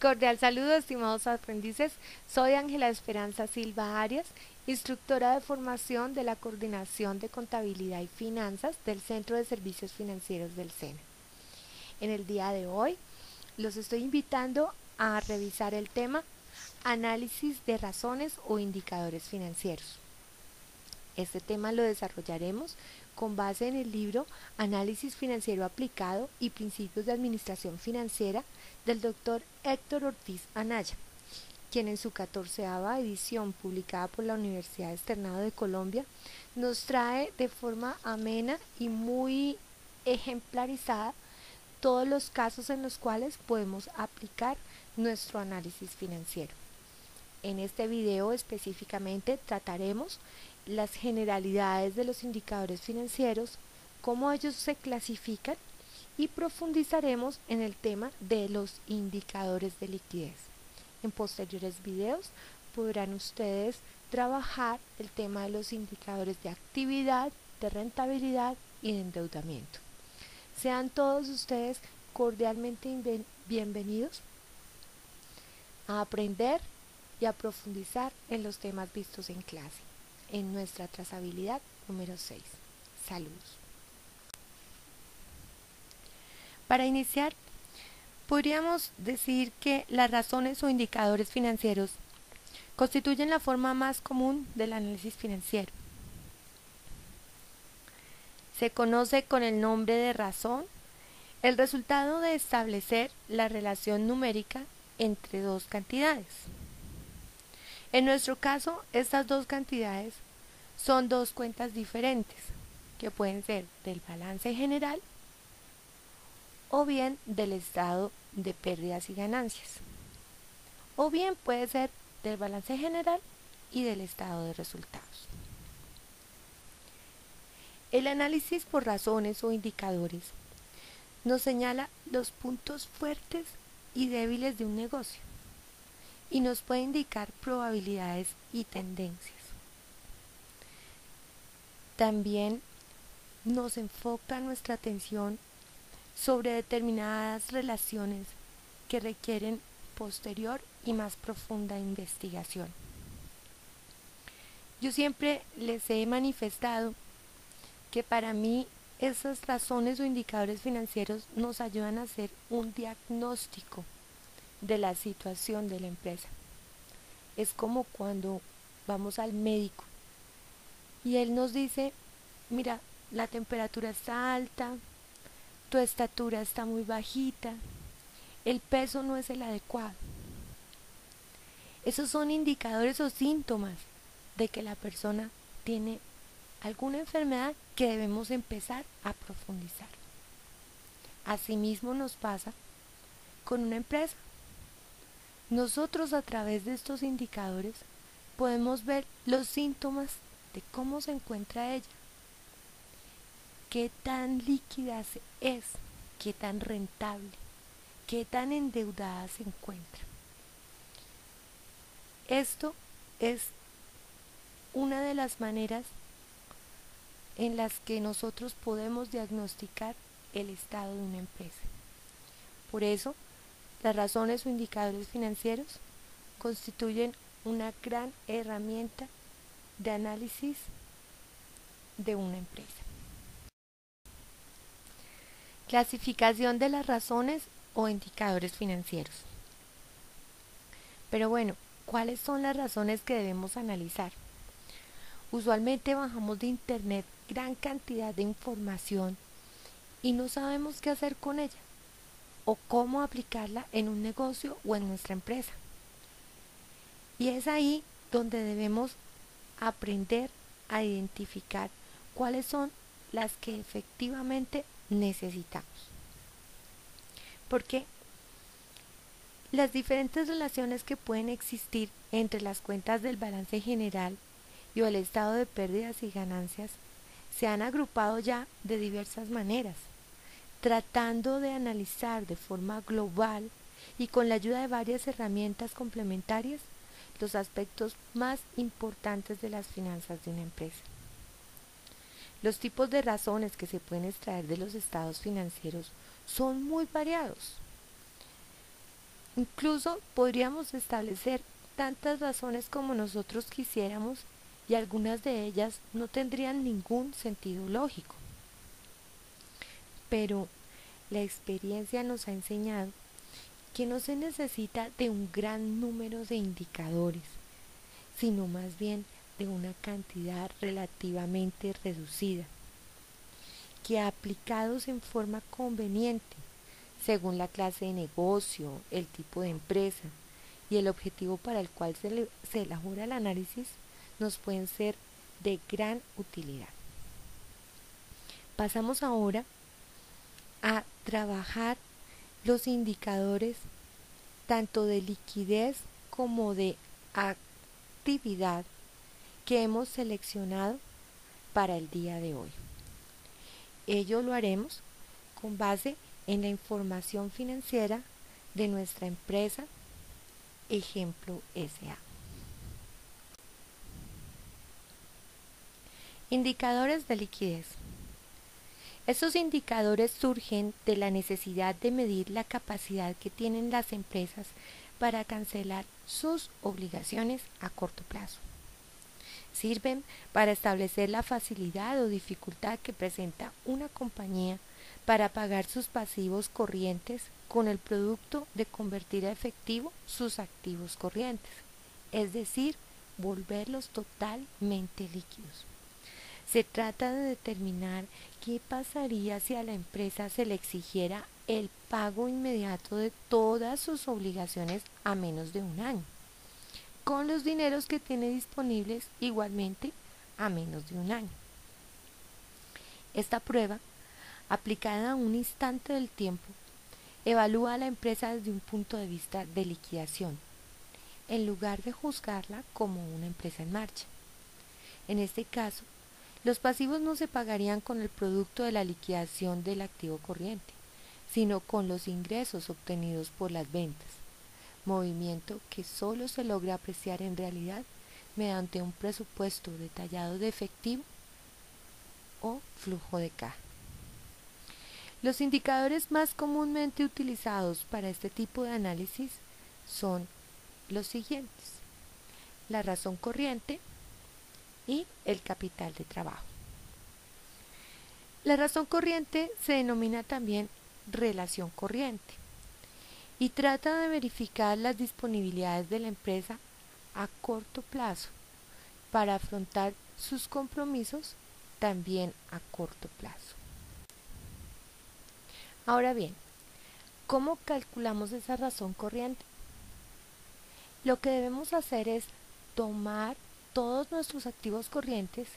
Cordial saludo, estimados aprendices. Soy Ángela Esperanza Silva Arias, instructora de formación de la Coordinación de Contabilidad y Finanzas del Centro de Servicios Financieros del SENA. En el día de hoy los estoy invitando a revisar el tema análisis de razones o indicadores financieros. Este tema lo desarrollaremos con base en el libro Análisis Financiero Aplicado y Principios de Administración Financiera del Dr. Héctor Ortiz Anaya, quien en su 14ª edición publicada por la Universidad Externado de Colombia nos trae de forma amena y muy ejemplarizada todos los casos en los cuales podemos aplicar nuestro análisis financiero. En este video específicamente trataremos las generalidades de los indicadores financieros, cómo ellos se clasifican y profundizaremos en el tema de los indicadores de liquidez. En posteriores videos podrán ustedes trabajar el tema de los indicadores de actividad, de rentabilidad y de endeudamiento. Sean todos ustedes cordialmente bienvenidos a aprender y a profundizar en los temas vistos en clase, en nuestra trazabilidad número 6. Saludos. Para iniciar, podríamos decir que las razones o indicadores financieros constituyen la forma más común del análisis financiero. Se conoce con el nombre de razón el resultado de establecer la relación numérica entre dos cantidades. En nuestro caso, estas dos cantidades son dos cuentas diferentes, que pueden ser del balance general o bien del estado de pérdidas y ganancias, o bien puede ser del balance general y del estado de resultados. El análisis por razones o indicadores nos señala los puntos fuertes y débiles de un negocio y nos puede indicar probabilidades y tendencias. También nos enfoca nuestra atención sobre determinadas relaciones que requieren posterior y más profunda investigación. Yo siempre les he manifestado que para mí esas razones o indicadores financieros nos ayudan a hacer un diagnóstico de la situación de la empresa. Es como cuando vamos al médico y él nos dice: mira, la temperatura está alta, tu estatura está muy bajita, el peso no es el adecuado. Esos son indicadores o síntomas de que la persona tiene alguna enfermedad que debemos empezar a profundizar. Asimismo nos pasa con una empresa. Nosotros a través de estos indicadores podemos ver los síntomas de cómo se encuentra ella, qué tan líquida es, qué tan rentable, qué tan endeudada se encuentra. Esto es una de las maneras en las que nosotros podemos diagnosticar el estado de una empresa. Por eso, las razones o indicadores financieros constituyen una gran herramienta de análisis de una empresa. Clasificación de las razones o indicadores financieros. Pero bueno, ¿cuáles son las razones que debemos analizar? Usualmente bajamos de internet gran cantidad de información y no sabemos qué hacer con ella o cómo aplicarla en un negocio o en nuestra empresa. Y es ahí donde debemos aprender a identificar cuáles son las que efectivamente necesitamos. Porque las diferentes relaciones que pueden existir entre las cuentas del balance general y el estado de pérdidas y ganancias se han agrupado ya de diversas maneras, tratando de analizar de forma global y con la ayuda de varias herramientas complementarias los aspectos más importantes de las finanzas de una empresa. Los tipos de razones que se pueden extraer de los estados financieros son muy variados. Incluso podríamos establecer tantas razones como nosotros quisiéramos y algunas de ellas no tendrían ningún sentido lógico. Pero la experiencia nos ha enseñado que no se necesita de un gran número de indicadores, sino más bien de una cantidad relativamente reducida, que aplicados en forma conveniente, según la clase de negocio, el tipo de empresa y el objetivo para el cual se elabora el análisis, nos pueden ser de gran utilidad. Pasamos ahora a trabajar los indicadores tanto de liquidez como de actividad que hemos seleccionado para el día de hoy. Ello lo haremos con base en la información financiera de nuestra empresa Ejemplo S.A. Indicadores de liquidez. Estos indicadores surgen de la necesidad de medir la capacidad que tienen las empresas para cancelar sus obligaciones a corto plazo. Sirven para establecer la facilidad o dificultad que presenta una compañía para pagar sus pasivos corrientes con el producto de convertir a efectivo sus activos corrientes, es decir, volverlos totalmente líquidos. Se trata de determinar qué pasaría si a la empresa se le exigiera el pago inmediato de todas sus obligaciones a menos de un año, con los dineros que tiene disponibles igualmente a menos de un año. Esta prueba, aplicada a un instante del tiempo, evalúa a la empresa desde un punto de vista de liquidación, en lugar de juzgarla como una empresa en marcha. En este caso, los pasivos no se pagarían con el producto de la liquidación del activo corriente, sino con los ingresos obtenidos por las ventas, movimiento que solo se logra apreciar en realidad mediante un presupuesto detallado de efectivo o flujo de caja. Los indicadores más comúnmente utilizados para este tipo de análisis son los siguientes: la razón corriente y el capital de trabajo. La razón corriente se denomina también relación corriente y trata de verificar las disponibilidades de la empresa a corto plazo para afrontar sus compromisos también a corto plazo. Ahora bien, ¿cómo calculamos esa razón corriente? Lo que debemos hacer es tomar todos nuestros activos corrientes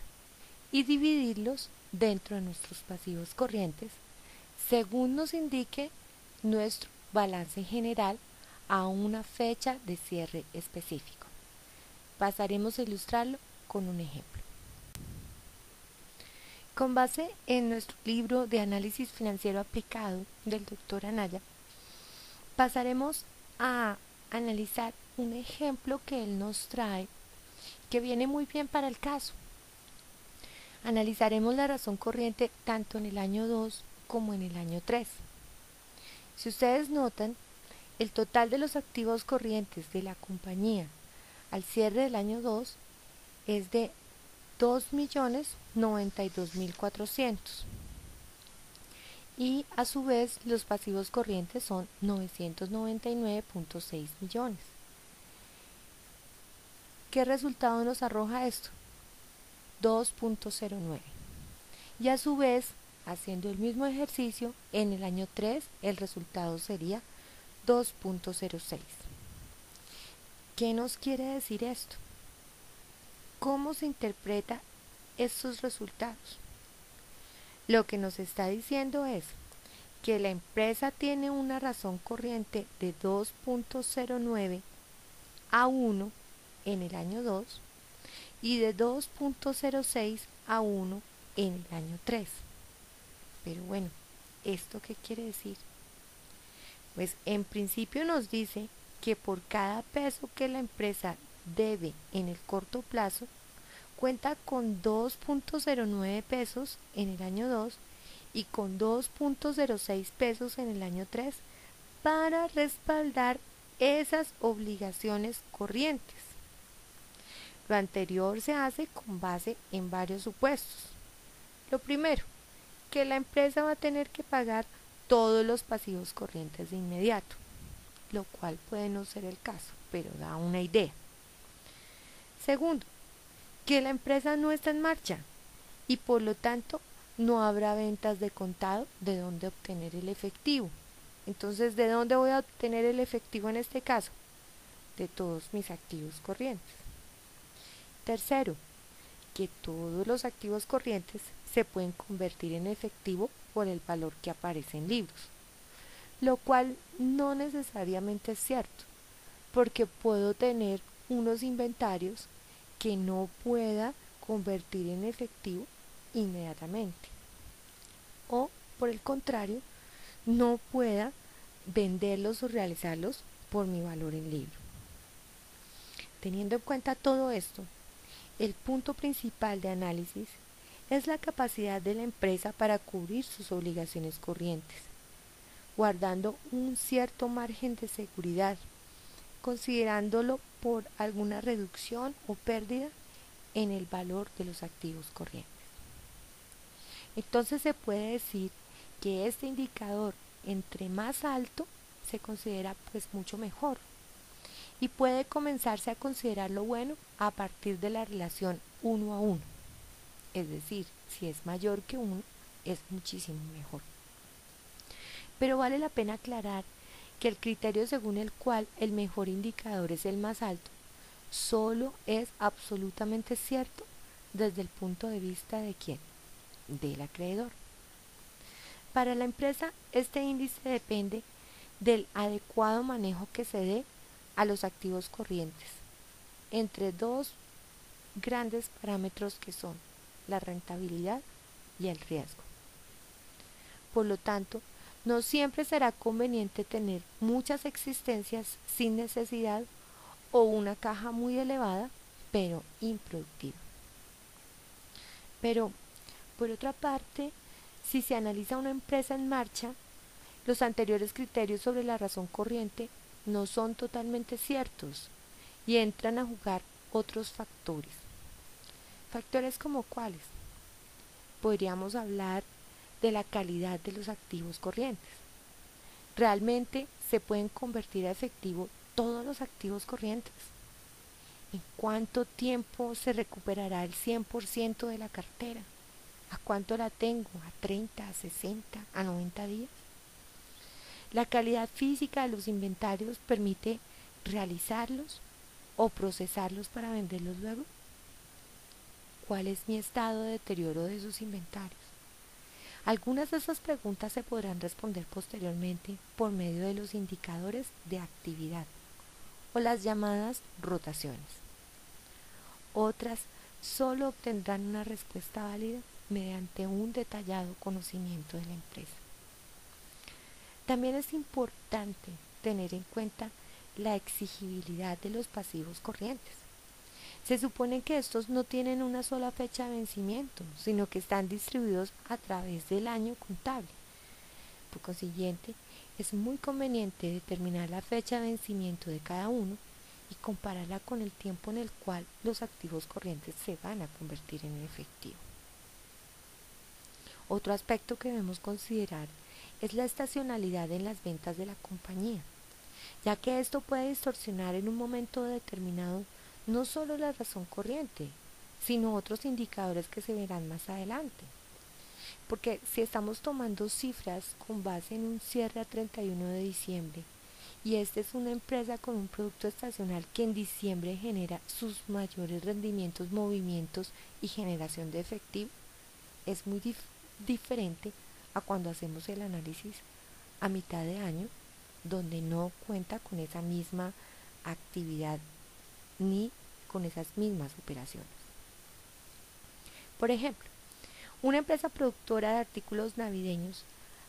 y dividirlos dentro de nuestros pasivos corrientes según nos indique nuestro balance general a una fecha de cierre específico. Pasaremos a ilustrarlo con un ejemplo. Con base en nuestro libro de análisis financiero aplicado del Dr. Anaya, pasaremos a analizar un ejemplo que él nos trae que viene muy bien para el caso. Analizaremos la razón corriente tanto en el año 2 como en el año 3. Si ustedes notan, el total de los activos corrientes de la compañía al cierre del año 2 es de 2.092.400 y a su vez los pasivos corrientes son 999.6 millones. ¿Qué resultado nos arroja esto? 2.09. Y a su vez, haciendo el mismo ejercicio, en el año 3 el resultado sería 2.06. ¿Qué nos quiere decir esto? ¿Cómo se interpreta estos resultados? Lo que nos está diciendo es que la empresa tiene una razón corriente de 2.09 a 1 en el año 2 y de 2.06 a 1 en el año 3. Pero bueno, ¿esto qué quiere decir? Pues en principio nos dice que por cada peso que la empresa debe en el corto plazo, cuenta con 2.09 pesos en el año 2 y con 2.06 pesos en el año 3 para respaldar esas obligaciones corrientes. Lo anterior se hace con base en varios supuestos. Lo primero, que la empresa va a tener que pagar todos los pasivos corrientes de inmediato, lo cual puede no ser el caso, pero da una idea. Segundo, que la empresa no está en marcha y por lo tanto no habrá ventas de contado de dónde obtener el efectivo. Entonces, ¿de dónde voy a obtener el efectivo en este caso? De todos mis activos corrientes. Tercero, que todos los activos corrientes se pueden convertir en efectivo por el valor que aparece en libros, lo cual no necesariamente es cierto, porque puedo tener unos inventarios que no pueda convertir en efectivo inmediatamente, o por el contrario, no pueda venderlos o realizarlos por mi valor en libro. Teniendo en cuenta todo esto, el punto principal de análisis es la capacidad de la empresa para cubrir sus obligaciones corrientes, guardando un cierto margen de seguridad, considerándolo por alguna reducción o pérdida en el valor de los activos corrientes. Entonces se puede decir que este indicador, entre más alto, se considera pues mucho mejor, y puede comenzarse a considerarlo bueno a partir de la relación 1 a 1. Es decir, si es mayor que 1, es muchísimo mejor. Pero vale la pena aclarar que el criterio según el cual el mejor indicador es el más alto, solo es absolutamente cierto desde el punto de vista de ¿quién? Del acreedor. Para la empresa, este índice depende del adecuado manejo que se dé a los activos corrientes, entre dos grandes parámetros que son la rentabilidad y el riesgo. Por lo tanto, no siempre será conveniente tener muchas existencias sin necesidad o una caja muy elevada, pero improductiva. Pero, por otra parte, si se analiza una empresa en marcha, los anteriores criterios sobre la razón corriente no son totalmente ciertos y entran a jugar otros factores. ¿Factores como cuáles? Podríamos hablar de la calidad de los activos corrientes. ¿Realmente se pueden convertir a efectivo todos los activos corrientes? ¿En cuánto tiempo se recuperará el 100% de la cartera? ¿A cuánto la tengo? ¿A 30, a 60, a 90 días? La calidad física de los inventarios permite realizarlos o procesarlos para venderlos luego. ¿Cuál es mi estado de deterioro de esos inventarios? Algunas de esas preguntas se podrán responder posteriormente por medio de los indicadores de actividad o las llamadas rotaciones. Otras solo obtendrán una respuesta válida mediante un detallado conocimiento de la empresa. También es importante tener en cuenta la exigibilidad de los pasivos corrientes. Se supone que estos no tienen una sola fecha de vencimiento, sino que están distribuidos a través del año contable. Por consiguiente, es muy conveniente determinar la fecha de vencimiento de cada uno y compararla con el tiempo en el cual los activos corrientes se van a convertir en efectivo. Otro aspecto que debemos considerar es la estacionalidad en las ventas de la compañía, ya que esto puede distorsionar en un momento determinado no solo la razón corriente, sino otros indicadores que se verán más adelante. Porque si estamos tomando cifras con base en un cierre a 31 de diciembre, y esta es una empresa con un producto estacional que en diciembre genera sus mayores rendimientos, movimientos y generación de efectivo, es muy diferente a cuando hacemos el análisis a mitad de año, donde no cuenta con esa misma actividad ni con esas mismas operaciones. Por ejemplo, una empresa productora de artículos navideños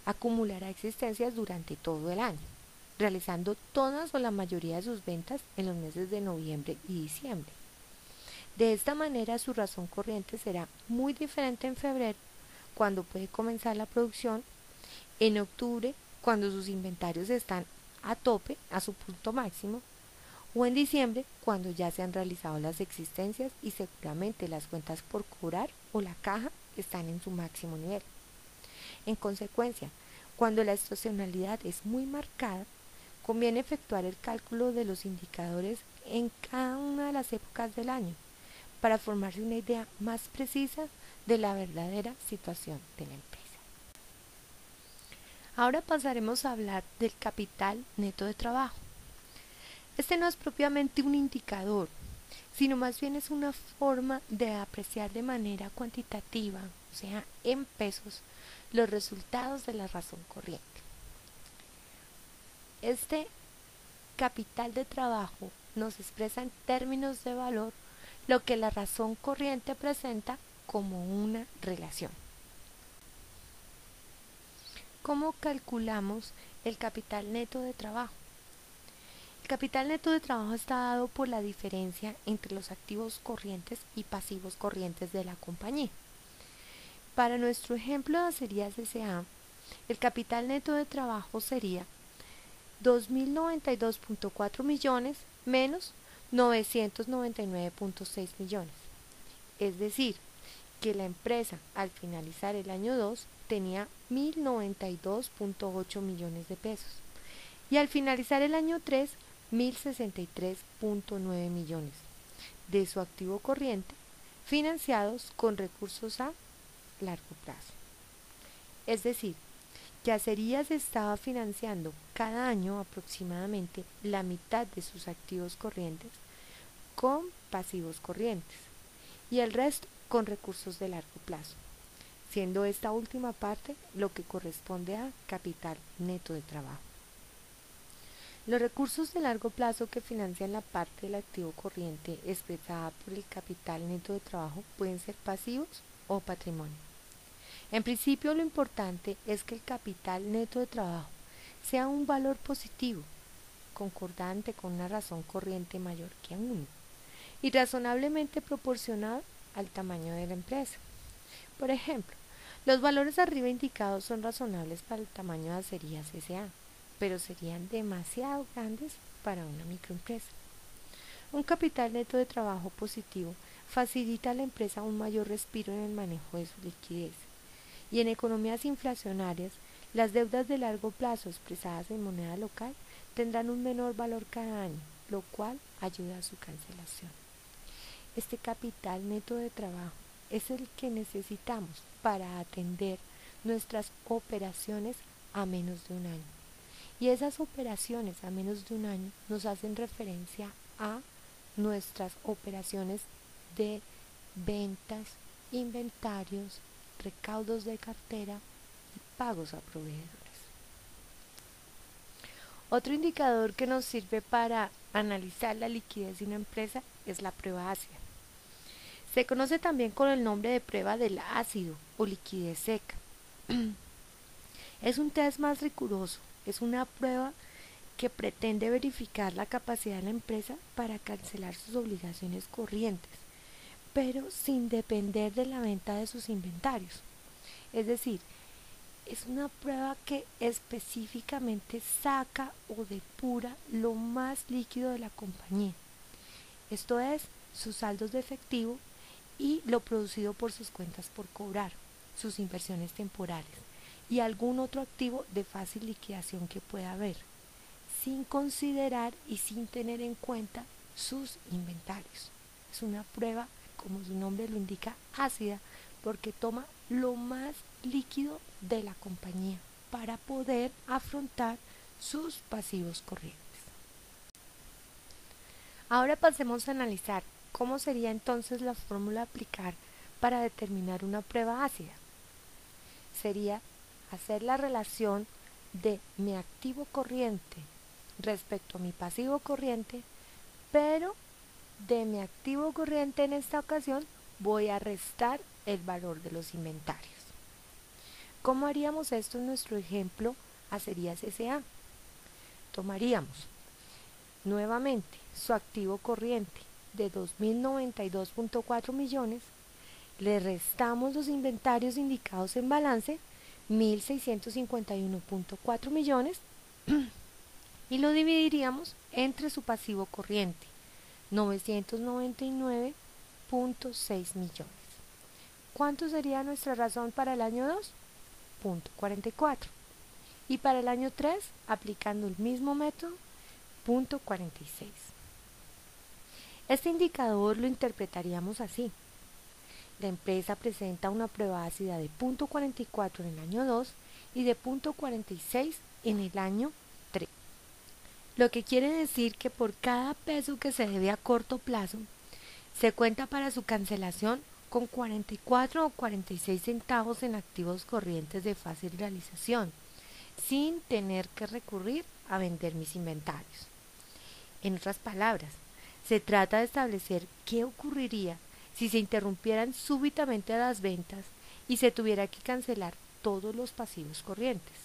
acumulará existencias durante todo el año, realizando todas o la mayoría de sus ventas en los meses de noviembre y diciembre. De esta manera, su razón corriente será muy diferente en febrero, cuando puede comenzar la producción, en octubre, cuando sus inventarios están a tope, a su punto máximo, o en diciembre cuando ya se han realizado las existencias y seguramente las cuentas por cobrar o la caja están en su máximo nivel. En consecuencia, cuando la estacionalidad es muy marcada, conviene efectuar el cálculo de los indicadores en cada una de las épocas del año para formarse una idea más precisa de la verdadera situación de la empresa. Ahora pasaremos a hablar del capital neto de trabajo. Este no es propiamente un indicador, sino más bien es una forma de apreciar de manera cuantitativa, o sea, en pesos, los resultados de la razón corriente. Este capital de trabajo nos expresa en términos de valor lo que la razón corriente presenta como una relación. ¿Cómo calculamos el capital neto de trabajo? El capital neto de trabajo está dado por la diferencia entre los activos corrientes y pasivos corrientes de la compañía. Para nuestro ejemplo de Acerías S.A., el capital neto de trabajo sería 2.092.4 millones menos 999.6 millones. Es decir, que la empresa al finalizar el año 2 tenía 1.092.8 millones de pesos y al finalizar el año 3 1.063.9 millones de su activo corriente financiados con recursos a largo plazo. Es decir, que Acerías estaba financiando cada año aproximadamente la mitad de sus activos corrientes con pasivos corrientes y el resto con recursos de largo plazo, siendo esta última parte lo que corresponde a capital neto de trabajo. Los recursos de largo plazo que financian la parte del activo corriente expresada por el capital neto de trabajo pueden ser pasivos o patrimonio. En principio, lo importante es que el capital neto de trabajo sea un valor positivo, concordante con una razón corriente mayor que 1 y razonablemente proporcionado al tamaño de la empresa. Por ejemplo, los valores arriba indicados son razonables para el tamaño de Acerías S.A., pero serían demasiado grandes para una microempresa. Un capital neto de trabajo positivo facilita a la empresa un mayor respiro en el manejo de su liquidez. Y en economías inflacionarias, las deudas de largo plazo expresadas en moneda local tendrán un menor valor cada año, lo cual ayuda a su cancelación. Este capital neto de trabajo es el que necesitamos para atender nuestras operaciones a menos de un año. Y esas operaciones a menos de un año nos hacen referencia a nuestras operaciones de ventas, inventarios, recaudos de cartera y pagos a proveedores. Otro indicador que nos sirve para analizar la liquidez de una empresa es la prueba ácida. Se conoce también con el nombre de prueba del ácido o liquidez seca. Es un test más riguroso, es una prueba que pretende verificar la capacidad de la empresa para cancelar sus obligaciones corrientes, pero sin depender de la venta de sus inventarios. Es decir, es una prueba que específicamente saca o depura lo más líquido de la compañía. Esto es, sus saldos de efectivo y lo producido por sus cuentas por cobrar, sus inversiones temporales y algún otro activo de fácil liquidación que pueda haber, sin considerar y sin tener en cuenta sus inventarios. Es una prueba, como su nombre lo indica, ácida, porque toma lo más líquido de la compañía para poder afrontar sus pasivos corrientes. Ahora pasemos a analizar cómo sería entonces la fórmula a aplicar para determinar una prueba ácida. Sería hacer la relación de mi activo corriente respecto a mi pasivo corriente, pero de mi activo corriente en esta ocasión voy a restar el valor de los inventarios. ¿Cómo haríamos esto en nuestro ejemplo Acerías S.A.? Tomaríamos nuevamente su activo corriente de 2.092.4 millones, le restamos los inventarios indicados en balance, 1.651.4 millones, y lo dividiríamos entre su pasivo corriente, 999.6 millones. ¿Cuánto sería nuestra razón para el año 2? 0.44. Y para el año 3, aplicando el mismo método, 0.46. Este indicador lo interpretaríamos así. La empresa presenta una prueba ácida de 0.44 en el año 2 y de 0.46 en el año 3. Lo que quiere decir que por cada peso que se debe a corto plazo, se cuenta para su cancelación con 44 o 46 centavos en activos corrientes de fácil realización, sin tener que recurrir a vender mis inventarios. En otras palabras, se trata de establecer qué ocurriría si se interrumpieran súbitamente las ventas y se tuviera que cancelar todos los pasivos corrientes.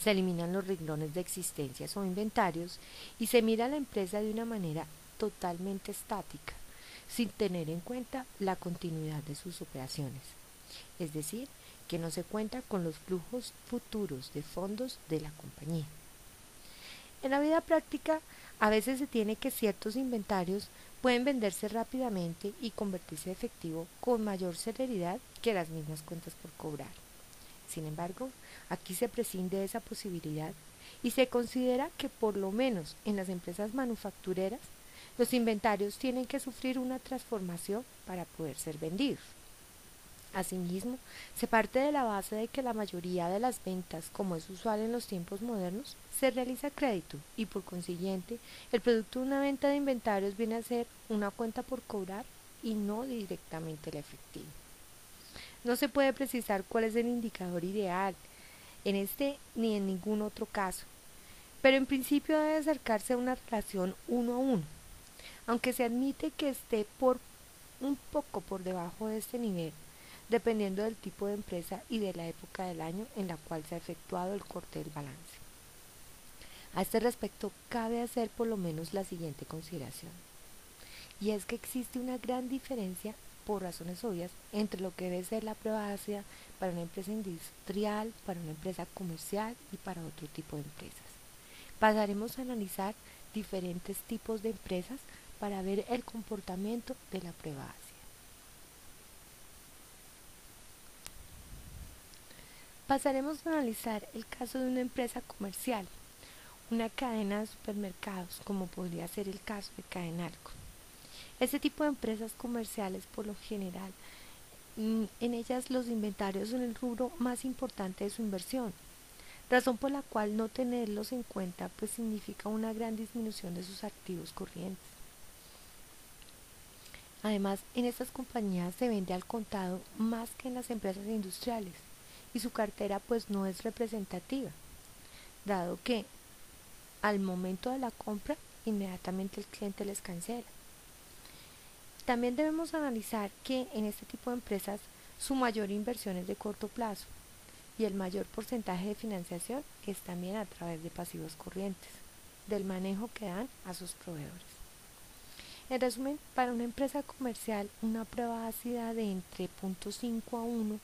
Se eliminan los renglones de existencias o inventarios y se mira a la empresa de una manera totalmente estática, sin tener en cuenta la continuidad de sus operaciones. Es decir, que no se cuenta con los flujos futuros de fondos de la compañía. En la vida práctica, a veces se tiene que ciertos inventarios pueden venderse rápidamente y convertirse en efectivo con mayor celeridad que las mismas cuentas por cobrar. Sin embargo, aquí se prescinde de esa posibilidad y se considera que por lo menos en las empresas manufactureras, los inventarios tienen que sufrir una transformación para poder ser vendidos. Asimismo, se parte de la base de que la mayoría de las ventas, como es usual en los tiempos modernos, se realiza a crédito y por consiguiente el producto de una venta de inventarios viene a ser una cuenta por cobrar y no directamente el efectivo. No se puede precisar cuál es el indicador ideal en este ni en ningún otro caso, pero en principio debe acercarse a una relación 1:1, aunque se admite que esté por un poco por debajo de este nivel, dependiendo del tipo de empresa y de la época del año en la cual se ha efectuado el corte del balance. A este respecto, cabe hacer por lo menos la siguiente consideración, y es que existe una gran diferencia, por razones obvias, entre lo que debe ser la prueba ácida para una empresa industrial, para una empresa comercial y para otro tipo de empresas. Pasaremos a analizar diferentes tipos de empresas para ver el comportamiento de la prueba ácida. Pasaremos a analizar el caso de una empresa comercial, una cadena de supermercados, como podría ser el caso de Cadenalco. Este tipo de empresas comerciales, por lo general, en ellas los inventarios son el rubro más importante de su inversión, razón por la cual no tenerlos en cuenta pues significa una gran disminución de sus activos corrientes. Además, en estas compañías se vende al contado más que en las empresas industriales y su cartera pues no es representativa, dado que al momento de la compra inmediatamente el cliente les cancela. También debemos analizar que en este tipo de empresas su mayor inversión es de corto plazo y el mayor porcentaje de financiación es también a través de pasivos corrientes, del manejo que dan a sus proveedores. En resumen, para una empresa comercial, una prueba ácida de entre 0.5 a 1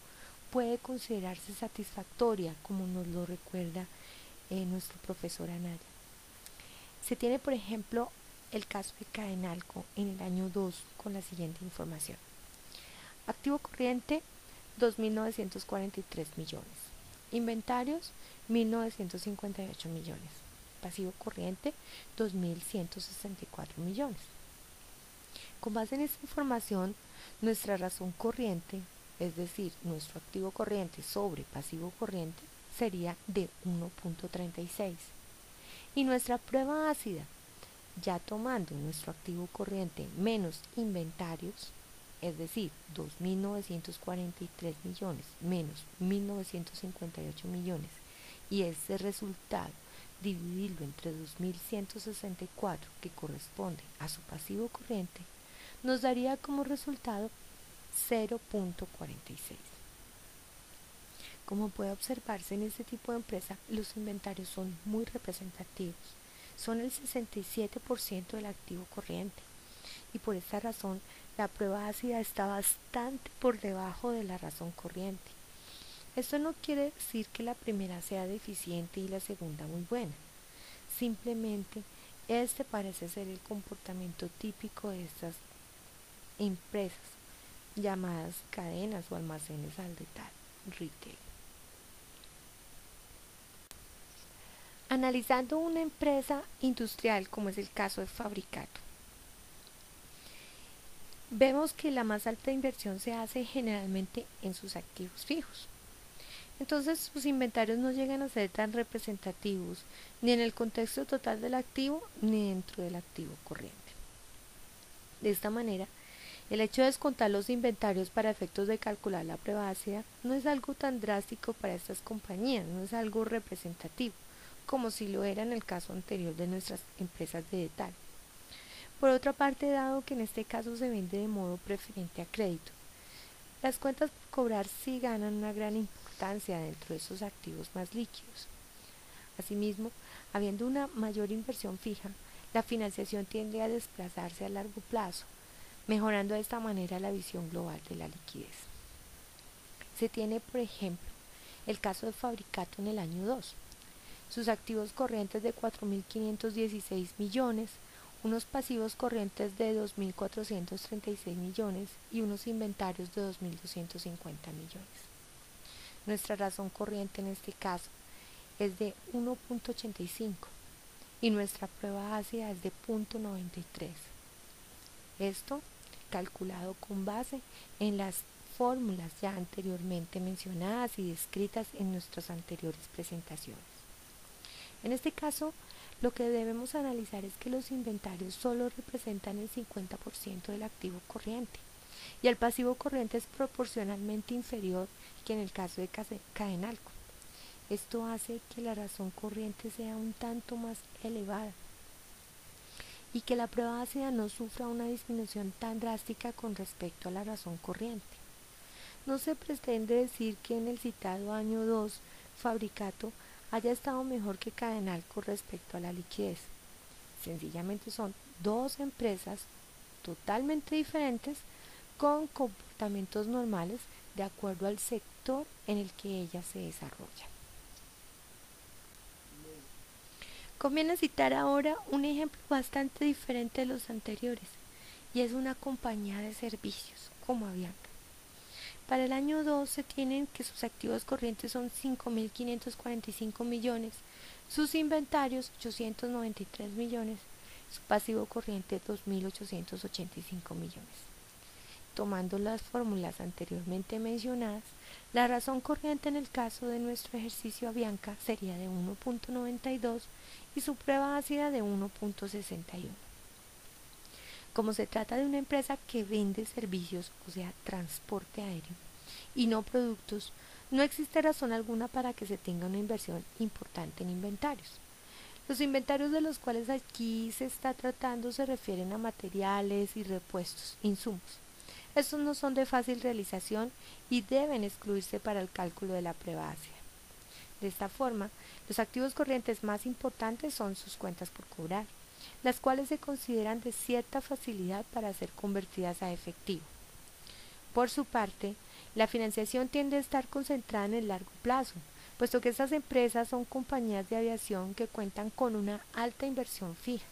puede considerarse satisfactoria, como nos lo recuerda nuestro profesor Anaya. Se tiene, por ejemplo, el caso de Cadenalco en el año 2 con la siguiente información. Activo corriente, 2.943 millones. Inventarios, 1.958 millones. Pasivo corriente, 2.164 millones. Con base en esta información, nuestra razón corriente, es decir, nuestro activo corriente sobre pasivo corriente, sería de 1.36. Y nuestra prueba ácida, ya tomando nuestro activo corriente menos inventarios, es decir, 2.943 millones menos 1.958 millones, y este resultado dividirlo entre 2.164, que corresponde a su pasivo corriente, nos daría como resultado 0.46. Como puede observarse en este tipo de empresa, los inventarios son muy representativos, son el 67% del activo corriente, y por esta razón la prueba ácida está bastante por debajo de la razón corriente. Esto no quiere decir que la primera sea deficiente y la segunda muy buena. simplemente este parece ser el comportamiento típico de estas empresas llamadas cadenas o almacenes al detalle, retail. Analizando una empresa industrial como es el caso de Fabricato, vemos que la más alta inversión se hace generalmente en sus activos fijos. Entonces sus inventarios no llegan a ser tan representativos ni en el contexto total del activo ni dentro del activo corriente. De esta manera, el hecho de descontar los inventarios para efectos de calcular la prueba ácida no es algo tan drástico para estas compañías, no es algo representativo, como si lo era en el caso anterior de nuestras empresas de detalle. Por otra parte, dado que en este caso se vende de modo preferente a crédito, las cuentas por cobrar sí ganan una gran importancia dentro de esos activos más líquidos. Asimismo, habiendo una mayor inversión fija, la financiación tiende a desplazarse a largo plazo, mejorando de esta manera la visión global de la liquidez. Se tiene, por ejemplo, el caso de Fabricato en el año 2. Sus activos corrientes de 4.516 millones, unos pasivos corrientes de 2.436 millones y unos inventarios de 2.250 millones. Nuestra razón corriente en este caso es de 1.85 y nuestra prueba ácida es de 0.93. Esto calculado con base en las fórmulas ya anteriormente mencionadas y descritas en nuestras anteriores presentaciones. En este caso, lo que debemos analizar es que los inventarios solo representan el 50% del activo corriente y el pasivo corriente es proporcionalmente inferior que en el caso de Cadenalco. Esto hace que la razón corriente sea un tanto más elevada y que la prueba ácida no sufra una disminución tan drástica con respecto a la razón corriente. No se pretende decir que en el citado año 2 Fabricato haya estado mejor que Cadenalco respecto a la liquidez. Sencillamente son dos empresas totalmente diferentes con comportamientos normales de acuerdo al sector en el que ellas se desarrollan. Conviene citar ahora un ejemplo bastante diferente de los anteriores, y es una compañía de servicios como Avianca. Para el año 2 se tienen que sus activos corrientes son 5.545 millones, sus inventarios 893 millones, su pasivo corriente 2.885 millones. Tomando las fórmulas anteriormente mencionadas, la razón corriente en el caso de nuestro ejercicio Avianca sería de 1.92 y su prueba ácida de 1.61. Como se trata de una empresa que vende servicios, o sea, transporte aéreo, y no productos, no existe razón alguna para que se tenga una inversión importante en inventarios. Los inventarios de los cuales aquí se está tratando se refieren a materiales y repuestos, insumos. Estos no son de fácil realización y deben excluirse para el cálculo de la prueba ácida. De esta forma, los activos corrientes más importantes son sus cuentas por cobrar, las cuales se consideran de cierta facilidad para ser convertidas a efectivo. Por su parte, la financiación tiende a estar concentrada en el largo plazo, puesto que estas empresas son compañías de aviación que cuentan con una alta inversión fija.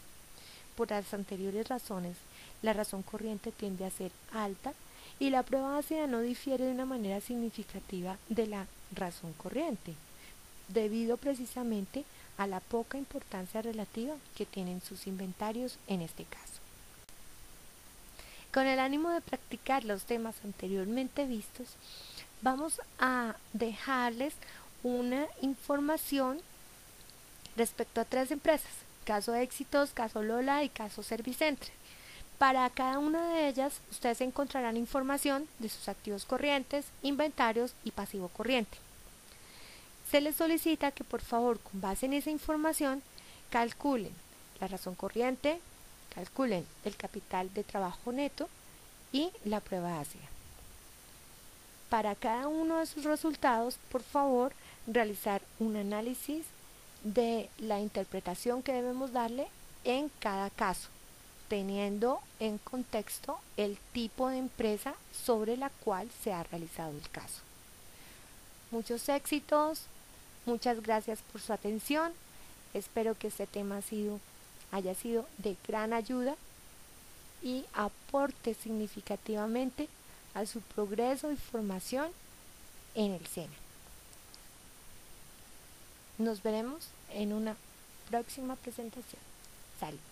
Por las anteriores razones, la razón corriente tiende a ser alta y la prueba ácida no difiere de una manera significativa de la razón corriente, debido precisamente a la poca importancia relativa que tienen sus inventarios en este caso. Con el ánimo de practicar los temas anteriormente vistos, vamos a dejarles una información respecto a 3 empresas: Caso Éxitos, Caso Lola y Caso Servicentre. Para cada una de ellas, ustedes encontrarán información de sus activos corrientes, inventarios y pasivo corriente. Se les solicita que por favor, con base en esa información, calculen la razón corriente, calculen el capital de trabajo neto y la prueba ácida. Para cada uno de sus resultados, por favor, realizar un análisis de la interpretación que debemos darle en cada caso, teniendo en contexto el tipo de empresa sobre la cual se ha realizado el caso. Muchos éxitos, muchas gracias por su atención Espero que este tema haya sido de gran ayuda y aporte significativamente a su progreso y formación en el SENA. Nos veremos en una próxima presentación. Saludos.